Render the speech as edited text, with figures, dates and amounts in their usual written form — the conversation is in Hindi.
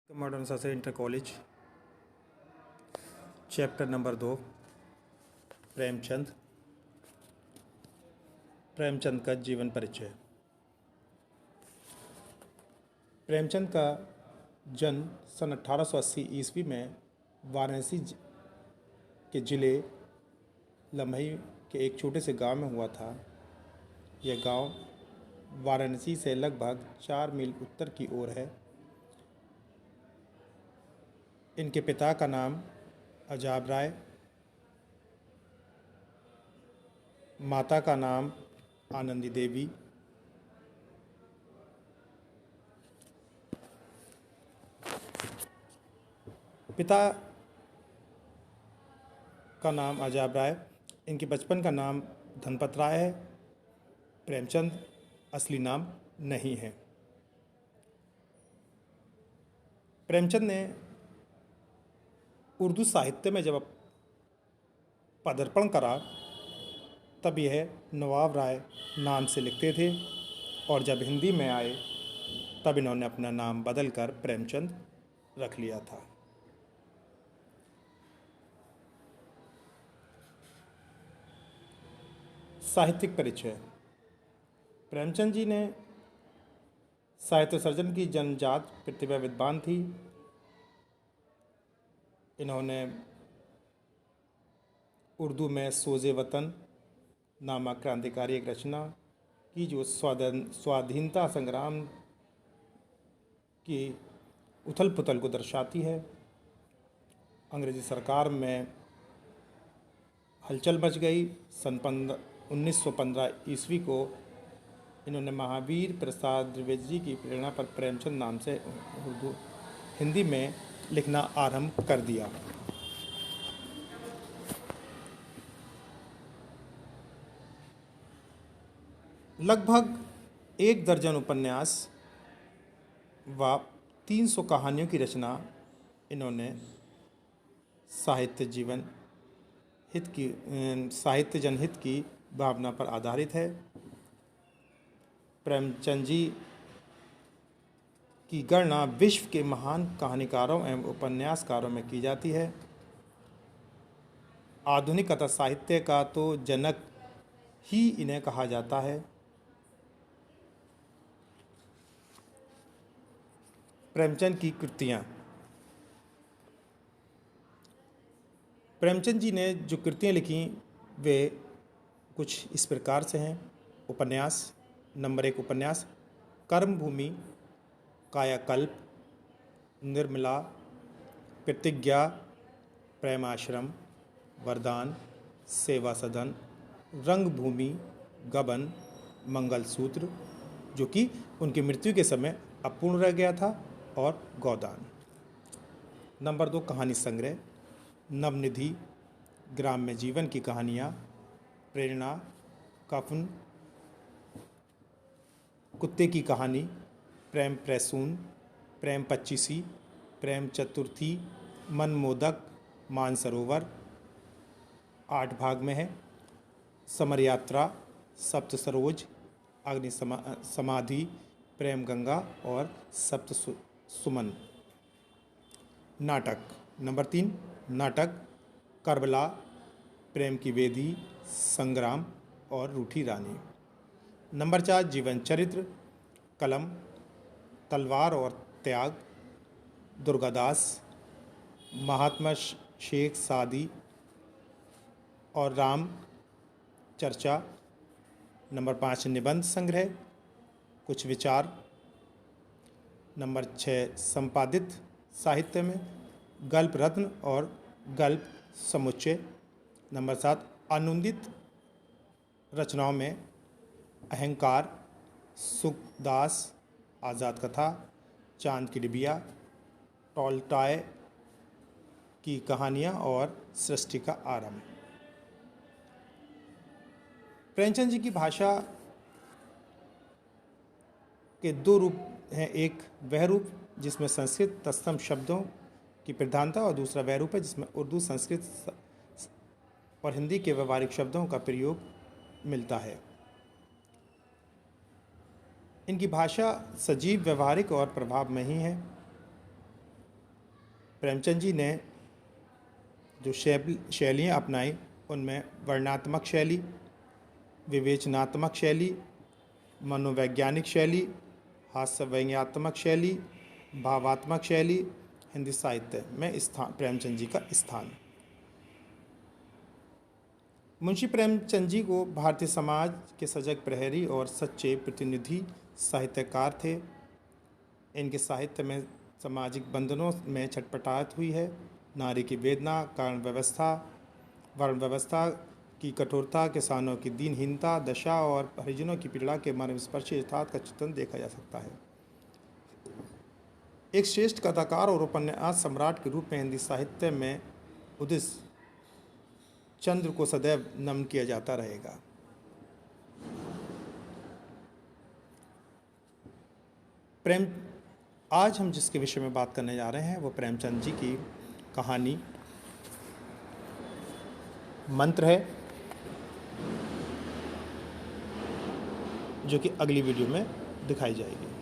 Modern science inter college chapter number 2 Premchand. Premchand का जीवन परिचय। प्रेमचंद का जन्म सन 1880 ईस्वी में वाराणसी के ज़िले लम्हई के एक छोटे से गांव में हुआ था। यह गांव वाराणसी से लगभग 4 मील उत्तर की ओर है। इनके पिता का नाम अजाब राय, माता का नाम आनंदी देवी। पिता का नाम अजाब राय, इनके बचपन का नाम धनपत राय है। प्रेमचंद असली नाम नहीं है। प्रेमचंद ने उर्दू साहित्य में जब पदार्पण करा तब यह नवाब राय नाम से लिखते थे और जब हिंदी में आए तब इन्होंने अपना नाम बदलकर प्रेमचंद रख लिया था। साहित्यिक परिचय। प्रेमचंद जी ने साहित्य सर्जन की जन्मजात प्रतिभा विद्वान थी। इन्होंने उर्दू में सोज़े वतन नामक क्रांतिकारी एक रचना की जो स्वाधीनता संग्राम की उथल पुथल को दर्शाती है। अंग्रेज़ी सरकार में हलचल मच गई। सन 1915 ईस्वी को इन्होंने महावीर प्रसाद द्विवेदी जी की प्रेरणा पर प्रेमचंद नाम से हिंदी में लिखना आरंभ कर दिया। लगभग 1 दर्जन उपन्यास व 300 कहानियों की रचना इन्होंने साहित्य जनहित की भावना पर आधारित है। प्रेमचंद जी की गणना विश्व के महान कहानीकारों एवं उपन्यासकारों में की जाती है। आधुनिक कथा साहित्य का तो जनक ही इन्हें कहा जाता है। प्रेमचंद की कृतियाँ। प्रेमचंद जी ने जो कृतियाँ लिखी वे कुछ इस प्रकार से हैं। उपन्यास। नंबर 1 उपन्यास कर्मभूमि, कायाकल्प, निर्मला, प्रतिज्ञा, प्रेमाश्रम, वरदान, सेवा सदन, रंगभूमि, गबन, मंगलसूत्र जो कि उनकी मृत्यु के समय अपूर्ण रह गया था, और गोदान। नंबर 2 कहानी संग्रह नवनिधि, ग्राम्य जीवन की कहानियाँ, प्रेरणा, कफन, कुत्ते की कहानी, प्रेम प्रसून, प्रेम पच्चीसी, प्रेम चतुर्थी, मनमोदक, मानसरोवर 8 भाग में है। समर यात्रा, सप्त सरोज, अग्नि समाधि, प्रेम गंगा और सप्त सुमन। नाटक। नंबर 3 नाटक करबला, प्रेम की वेदी, संग्राम और रूठी रानी। नंबर 4 जीवन चरित्र कलम, तलवार और त्याग, दुर्गादास, महात्मा शेख सादी और राम चर्चा। नंबर 5 निबंध संग्रह कुछ विचार। नंबर 6 संपादित साहित्य में गल्प रत्न और गल्प समुच्चय। नंबर 7 अनुदित रचनाओं में अहंकार, सुखदास, आज़ाद कथा, चांद की डिबिया, टॉलस्टॉय की कहानियाँ और सृष्टि का आरंभ। प्रेमचंद जी की भाषा के 2 रूप हैं। एक वह रूप जिसमें संस्कृत तत्सम शब्दों की प्रधानता और दूसरा वह रूप है जिसमें उर्दू, संस्कृत और हिंदी के व्यवहारिक शब्दों का प्रयोग मिलता है। इनकी भाषा सजीव, व्यवहारिक और प्रभाव में ही है। प्रेमचंद जी ने जो शैलियाँ अपनाई उनमें वर्णनात्मक शैली, विवेचनात्मक शैली, मनोवैज्ञानिक शैली, हास्य व्यंग्यात्मक शैली, भावात्मक शैली, हिंदी साहित्य में स्थान प्रेमचंद जी का स्थान। मुंशी प्रेमचंद जी को भारतीय समाज के सजग प्रहरी और सच्चे प्रतिनिधि साहित्यकार थे। इनके साहित्य में सामाजिक बंधनों में छटपटाहट हुई है। नारी की वेदना, कारण व्यवस्था, वर्ण व्यवस्था की कठोरता, किसानों की दीनहीनता दशा और हरिजनों की पीड़ा के मर्मस्पर्शी यथार्थ का चित्रण देखा जा सकता है। एक श्रेष्ठ कथाकार और उपन्यास सम्राट के रूप में हिंदी साहित्य में उदित चंद्र को सदैव नमन किया जाता रहेगा। आज हम जिसके विषय में बात करने जा रहे हैं वो प्रेमचंद जी की कहानी मंत्र है, जो कि अगली वीडियो में दिखाई जाएगी।